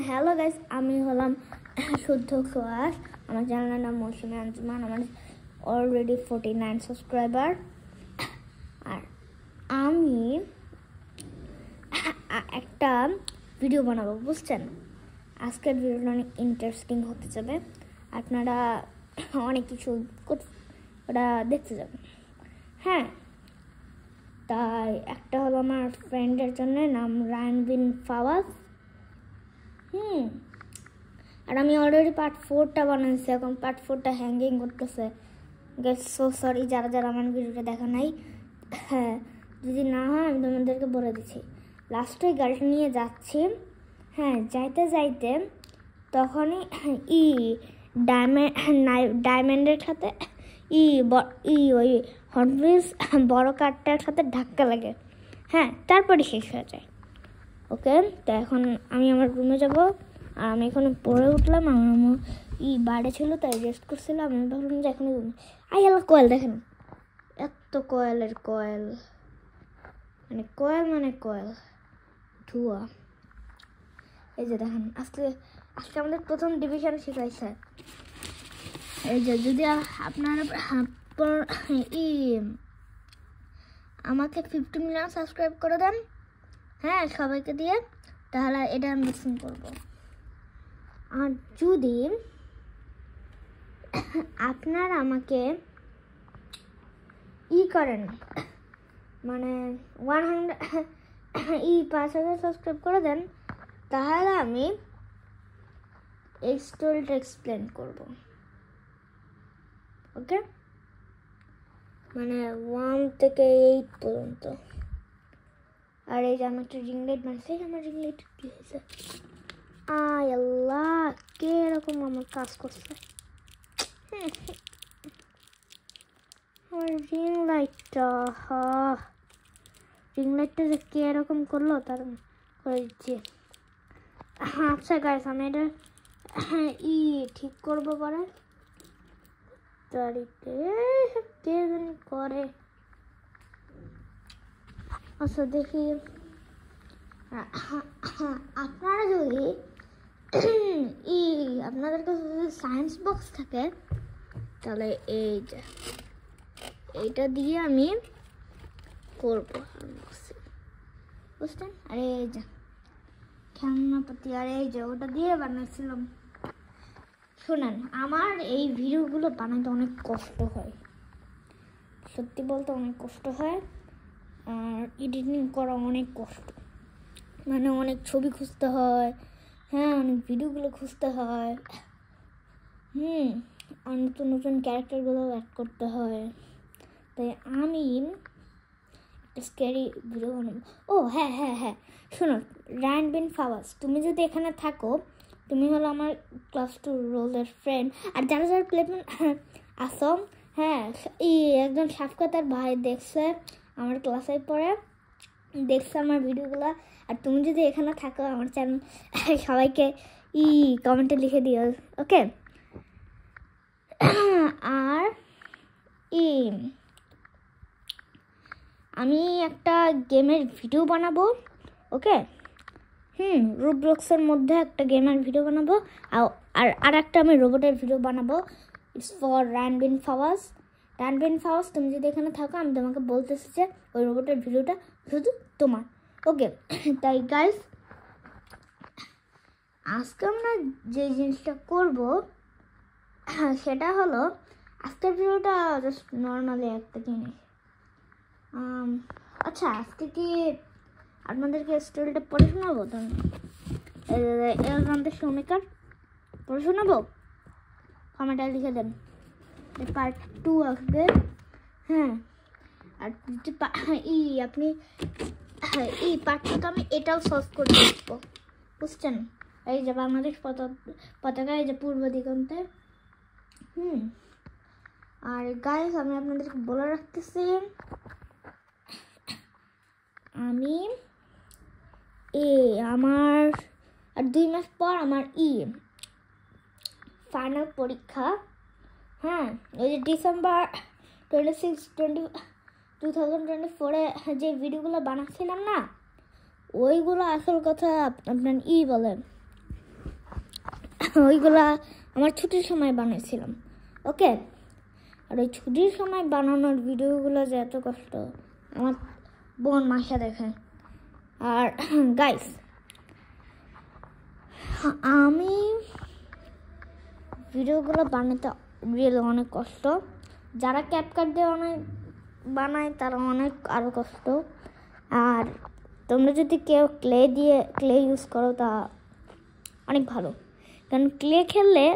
Hello guys, আমি হলাম শুদ্ধ খোয়াস। আমার চ্যানেলের নাম মৌসুমী আঞ্জুমান। আমার অলরেডি 49 সাবস্ক্রাইবার। আর আমি একটা ভিডিও বানাবো, বুঝছেন? আজকের ভিডিওটা অনেক ইন্টারেস্টিং হতে যাবে। আপনারা অনেক কিছু ওটা দেখতে যাবেন। হ্যাঁ, তাই একটা হলো আমার ফ্রেন্ডের জন্য, নাম রায়ান বিন ফাওয়াজ। আর আমি অলরেডি পার্ট 4টা বানাইছি, এখন পার্ট 4টা হ্যাঙ্গিং করতেছে। সো সরি যারা যারা আমার ভিডিওটা দেখা নাই। হ্যাঁ, যদি না হয় আমি তোমাদেরকে বলে দিচ্ছি। লাস্টে গাড়িটা নিয়ে যাচ্ছি, হ্যাঁ, যাইতে যাইতে তখনই ডায়মন্ডের সাথে ওই হর্নবিস বড় কারটার সাথে ধাক্কা লাগে। হ্যাঁ, তারপরে শেষ হয়ে যায়। ওকে, তো এখন আমি আমার রুমে যাব। আর আমি এখন পড়ে উঠলাম। আমার বাইরে ছিল, তাই রেস্ট করছিলাম। আমি ভাবলাম যে এখন কয়েল দেখেন, এত কয়েলের কয়েল, মানে কয়েল ধোঁয়া। এই যে দেখেন, আজকে আমাদের প্রথম ডিভিশন শিখাইছে। এই যে যদি আপনারা আমাকে 50 মিলিয়ন সাবস্ক্রাইব করে দেন, হ্যাঁ, সবাইকে দিয়ে, তাহলে এটা আমি মিক্সিং করবো। আর যদি আপনারা আমাকে করেন, মানে 5,000 সাবস্ক্রাইব করে দেন, তাহলে আমি এই স্টোরিটা এক্সপ্লেন করব। ওকে, মানে 1 থেকে 8 পর্যন্ত। আর এই যে আমি একটা রিং লাইট বানিয়েছি। আমার রিং লাইট কি হয়েছে? আল্লাহ, কে এরকম আমার কাজ করছে? আমার রিং লাইটটা যে কে এরকম করলো তার করে দিচ্ছি। আচ্ছা গাইস, আমি এটা ঠিক করবো পরে। তারিখে কে জানি করে। আচ্ছা দেখি, আপনারা যদি আপনাদের কাছে যদি সায়েন্স বক্স থাকে, তাহলে এইটা দিয়ে আমি করবো, বুঝছেন? আর এই যে খেলনাপাতি, আর এই যে ওটা দিয়ে বানাচ্ছিলাম। শোনেন, আমার এই ভিডিওগুলো বানাতে অনেক কষ্ট হয়, সত্যি বলতে অনেক কষ্ট হয়। আর এডিটিং করা অনেক কষ্ট, মানে অনেক ছবি খুঁজতে হয়, হ্যাঁ, অনেক ভিডিওগুলো খুঁজতে হয়, আর নতুন নতুন ক্যারেক্টারগুলো অ্যাড করতে হয়। তাই আমি একটা স্ক্যারি ভিডিও বানাবো। হ্যাঁ, শোনো রায়ান বিন ফাওয়াজ, তুমি যদি এখানে থাকো, তুমি হলো আমার ক্লাস 2 রোলের ফ্রেন্ড। আর যারা যারা প্লেম্যান আসো, হ্যাঁ, একজন সাফকাতার ভাই দেখছে, আমার ক্লাসে পড়ে, দেখছে আমার ভিডিওগুলো। আর তুমি যদি এখানে থাকো, আমার চ্যানেল সবাইকে কমেন্টে লিখে দিও, ওকে? আর আমি একটা গেমের ভিডিও বানাবো, ওকে? রোবলক্সের মধ্যে একটা গেমের ভিডিও বানাবো। আর একটা আমি রোবটের ভিডিও বানাবো। It's for Rayan bin Fawaz. রায়ান বিন ফাওয়াজ, তুমি যদি এখানে থাকো, আমি তোমাকে বলতেছি যে ওই রোবটের ভিডিওটা শুধু তোমার, ওকে? তাই গাইস, আজকে আমরা যে জিনিসটা করব সেটা হলো, আজকের ভিডিওটা জাস্ট নর্মালি একটা জিনিস। আচ্ছা, আজকে কি আপনাদেরকে স্টোরিটা পড়ে শোনাবো? শ্রমিকার পড়ে শোনাবো? কমেন্টে লিখে দেন, পার্ট 2 আসবে। হ্যাঁ, আর আপনি পার্ট 2 তো আমি এটাও সলভ করে দেবো, বুঝছেন? এই যে বাংলাদেশ পতাকা, এই যে পূর্ব দিগন্তে। আর গাইস, আমি আপনাদেরকে বলে রাখতেছি, আমি আমার আর 2 মাস পর আমার ফাইনাল পরীক্ষা। হ্যাঁ, ওই যে ডিসেম্বর 2024-এ যে ভিডিওগুলো বানাচ্ছিলাম না, ওইগুলো আসল কথা আপনার বলেন ওইগুলা আমার ছুটির সময় বানিয়েছিলাম। ওকে, আর ওই ছুটির সময় বানানোর ভিডিওগুলো যে এত কষ্ট, আমার বোন মাসা দেখে। আর গাইস, আমি ভিডিওগুলো বানাতে রিয়েলি অনেক কষ্ট। যারা ক্যাপকাট দিয়ে অনেক বানায় তারা অনেক আরও কষ্ট। আর তোমরা যদি কেউ ক্লে ইউজ করো তা অনেক ভালো, কারণ ক্লে খেললে